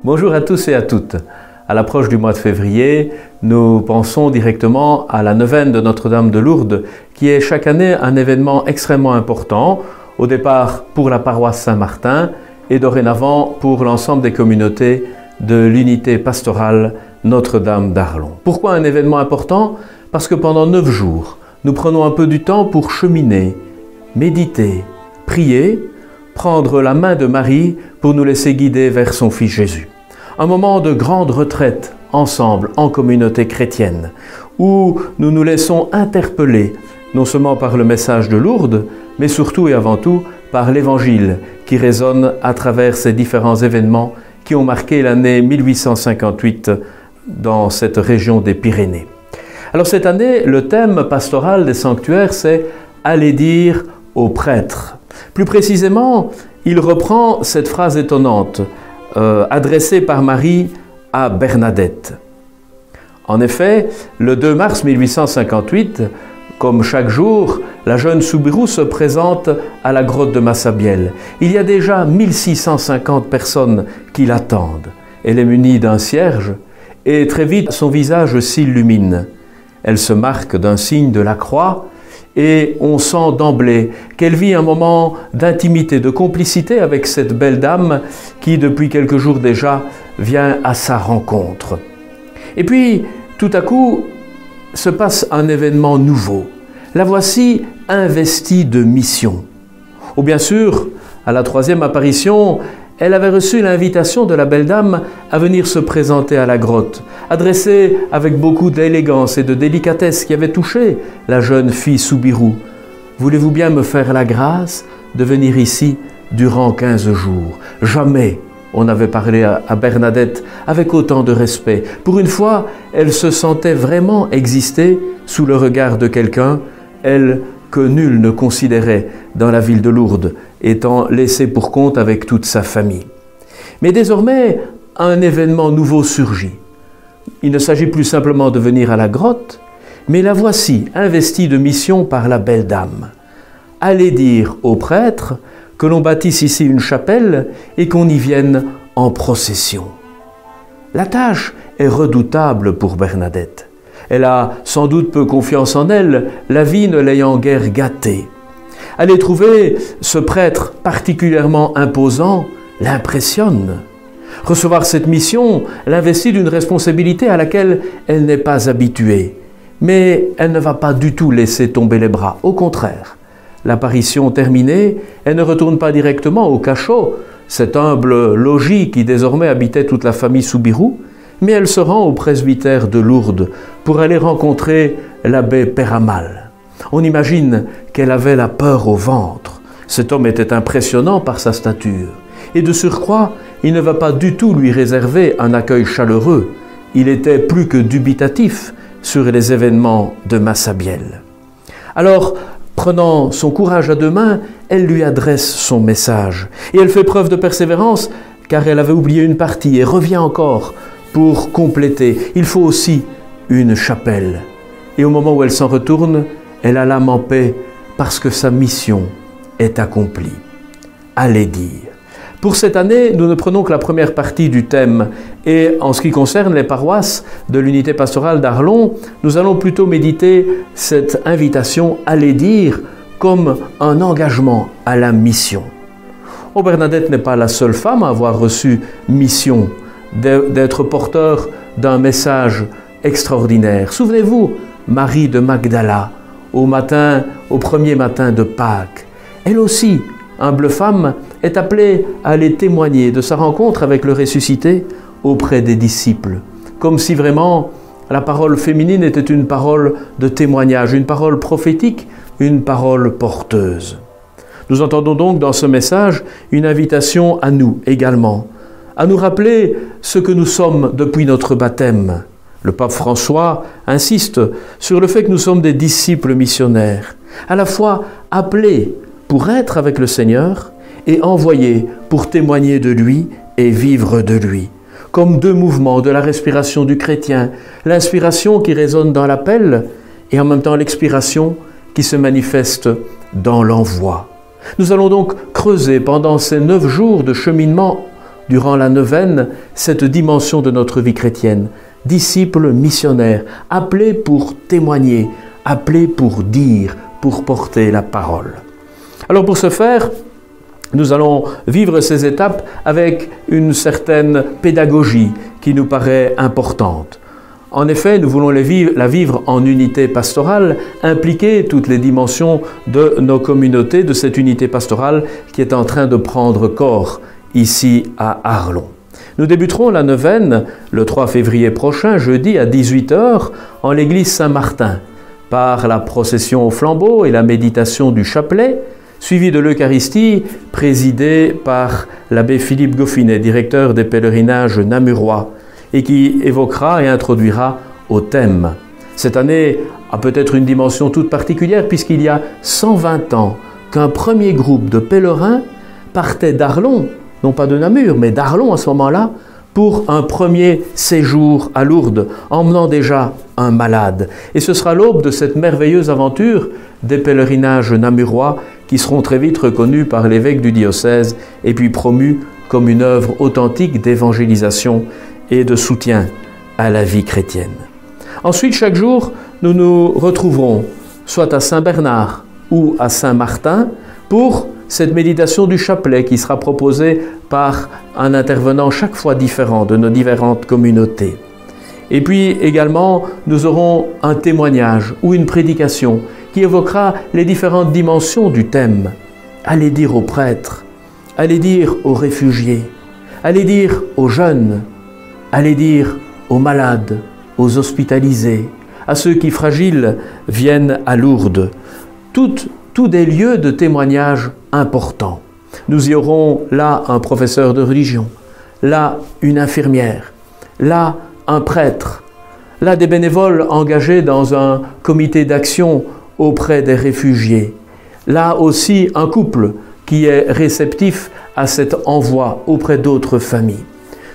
Bonjour à tous et à toutes. À l'approche du mois de février, nous pensons directement à la neuvaine de Notre-Dame de Lourdes, qui est chaque année un événement extrêmement important, au départ pour la paroisse Saint-Martin et dorénavant pour l'ensemble des communautés de l'unité pastorale Notre-Dame d'Arlon. Pourquoi un événement important? Parce que pendant 9 jours, nous prenons un peu du temps pour cheminer, méditer, prier, prendre la main de Marie pour nous laisser guider vers son Fils Jésus. Un moment de grande retraite ensemble en communauté chrétienne où nous nous laissons interpeller non seulement par le message de Lourdes, mais surtout et avant tout par l'Évangile qui résonne à travers ces différents événements qui ont marqué l'année 1858 dans cette région des Pyrénées. Alors cette année, le thème pastoral des sanctuaires, c'est « Allez dire aux prêtres ». Plus précisément, il reprend cette phrase étonnante adressée par Marie à Bernadette. En effet, le 2 mars 1858, comme chaque jour, la jeune Soubirous se présente à la grotte de Massabielle. Il y a déjà 1650 personnes qui l'attendent. Elle est munie d'un cierge et très vite son visage s'illumine. Elle se marque d'un signe de la croix et on sent d'emblée qu'elle vit un moment d'intimité, de complicité avec cette belle dame qui, depuis quelques jours déjà, vient à sa rencontre. Et puis, tout à coup, se passe un événement nouveau. La voici investie de mission. Ou bien sûr, à la 3e apparition, elle avait reçu l'invitation de la belle dame à venir se présenter à la grotte, adressée avec beaucoup d'élégance et de délicatesse qui avait touché la jeune fille Soubirous. « Voulez-vous bien me faire la grâce de venir ici durant 15 jours ?» Jamais on avait parlé à Bernadette avec autant de respect. Pour une fois, elle se sentait vraiment exister sous le regard de quelqu'un, elle que nul ne considérait dans la ville de Lourdes, étant laissée pour compte avec toute sa famille. Mais désormais, un événement nouveau surgit. Il ne s'agit plus simplement de venir à la grotte, mais la voici investie de mission par la belle dame. Allez dire aux prêtres que l'on bâtisse ici une chapelle et qu'on y vienne en procession. La tâche est redoutable pour Bernadette. Elle a sans doute peu confiance en elle, la vie ne l'ayant guère gâtée. Aller trouver ce prêtre particulièrement imposant l'impressionne. Recevoir cette mission l'investit d'une responsabilité à laquelle elle n'est pas habituée. Mais elle ne va pas du tout laisser tomber les bras, au contraire. L'apparition terminée, elle ne retourne pas directement au cachot, cet humble logis qui désormais habitait toute la famille Soubirous, mais elle se rend au presbytère de Lourdes pour aller rencontrer l'abbé Péramal. On imagine qu'elle avait la peur au ventre. Cet homme était impressionnant par sa stature. Et de surcroît, il ne va pas du tout lui réserver un accueil chaleureux. Il était plus que dubitatif sur les événements de Massabielle. Alors, prenant son courage à deux mains, elle lui adresse son message. Et elle fait preuve de persévérance, car elle avait oublié une partie et revient encore pour compléter. Il faut aussi une chapelle. Et au moment où elle s'en retourne, elle a l'âme en paix parce que sa mission est accomplie. Allez dire. Pour cette année, nous ne prenons que la première partie du thème. Et en ce qui concerne les paroisses de l'unité pastorale d'Arlon, nous allons plutôt méditer cette invitation « Allez dire » comme un engagement à la mission. Oh, Bernadette n'est pas la seule femme à avoir reçu mission, d'être porteur d'un message extraordinaire. Souvenez-vous, Marie de Magdala, au premier matin de Pâques. Elle aussi, humble femme, est appelée à aller témoigner de sa rencontre avec le ressuscité auprès des disciples. Comme si vraiment la parole féminine était une parole de témoignage, une parole prophétique, une parole porteuse. Nous entendons donc dans ce message une invitation à nous également, à nous rappeler ce que nous sommes depuis notre baptême. Le pape François insiste sur le fait que nous sommes des disciples missionnaires, à la fois appelés pour être avec le Seigneur et envoyés pour témoigner de lui et vivre de lui. Comme deux mouvements de la respiration du chrétien, l'inspiration qui résonne dans l'appel et en même temps l'expiration qui se manifeste dans l'envoi. Nous allons donc creuser pendant ces 9 jours de cheminement durant la neuvaine cette dimension de notre vie chrétienne. Disciples missionnaires, appelés pour témoigner, appelés pour dire, pour porter la parole. Alors pour ce faire, nous allons vivre ces étapes avec une certaine pédagogie qui nous paraît importante. En effet, nous voulons la vivre en unité pastorale, impliquer toutes les dimensions de nos communautés, de cette unité pastorale qui est en train de prendre corps ici à Arlon. Nous débuterons la neuvaine le 3 février prochain, jeudi à 18 h, en l'église Saint-Martin, par la procession au flambeau et la méditation du chapelet, suivi de l'Eucharistie, présidée par l'abbé Philippe Goffinet, directeur des pèlerinages namurois, et qui évoquera et introduira au thème. Cette année a peut-être une dimension toute particulière puisqu'il y a 120 ans qu'un premier groupe de pèlerins partait d'Arlon, non pas de Namur, mais d'Arlon à ce moment-là, pour un premier séjour à Lourdes, emmenant déjà un malade. Et ce sera l'aube de cette merveilleuse aventure des pèlerinages namurois qui seront très vite reconnus par l'évêque du diocèse et puis promus comme une œuvre authentique d'évangélisation et de soutien à la vie chrétienne. Ensuite, chaque jour, nous nous retrouverons soit à Saint-Bernard ou à Saint-Martin pour cette méditation du chapelet qui sera proposée par un intervenant chaque fois différent de nos différentes communautés. Et puis également, nous aurons un témoignage ou une prédication qui évoquera les différentes dimensions du thème. Allez dire aux prêtres, allez dire aux réfugiés, allez dire aux jeunes, allez dire aux malades, aux hospitalisés, à ceux qui fragiles viennent à Lourdes. Tous des lieux de témoignage importants. Nous y aurons là un professeur de religion, là une infirmière, là un prêtre, là des bénévoles engagés dans un comité d'action auprès des réfugiés, là aussi un couple qui est réceptif à cet envoi auprès d'autres familles.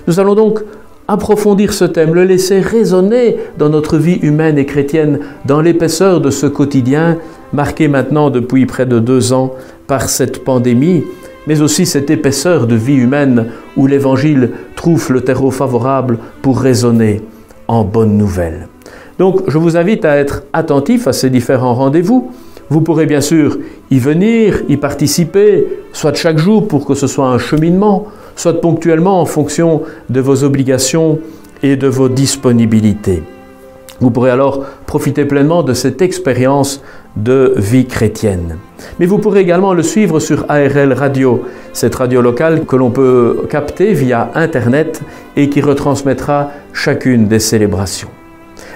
Nous allons donc approfondir ce thème, le laisser résonner dans notre vie humaine et chrétienne, dans l'épaisseur de ce quotidien, marqué maintenant depuis près de 2 ans par cette pandémie, mais aussi cette épaisseur de vie humaine où l'Évangile trouve le terreau favorable pour résonner en bonne nouvelle. Donc je vous invite à être attentif à ces différents rendez-vous. Vous pourrez bien sûr y venir, y participer, soit chaque jour pour que ce soit un cheminement, soit ponctuellement en fonction de vos obligations et de vos disponibilités. Vous pourrez alors profiter pleinement de cette expérience de vie chrétienne. Mais vous pourrez également le suivre sur ARL Radio, cette radio locale que l'on peut capter via Internet et qui retransmettra chacune des célébrations.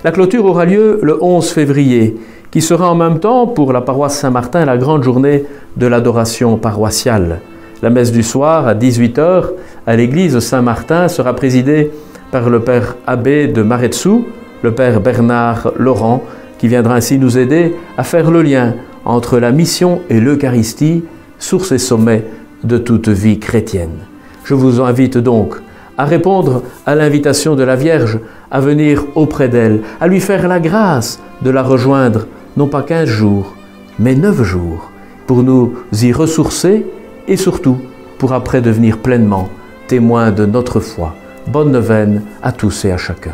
La clôture aura lieu le 11 février, qui sera en même temps pour la paroisse Saint-Martin la grande journée de l'adoration paroissiale. La messe du soir à 18 h à l'église Saint-Martin sera présidée par le père abbé de Maretsou, le père Bernard Laurent, qui viendra ainsi nous aider à faire le lien entre la mission et l'Eucharistie, source et sommet de toute vie chrétienne. Je vous invite donc à répondre à l'invitation de la Vierge, à venir auprès d'elle, à lui faire la grâce de la rejoindre, non pas 15 jours, mais 9 jours, pour nous y ressourcer et surtout pour après devenir pleinement témoins de notre foi. Bonne neuvaine à tous et à chacun.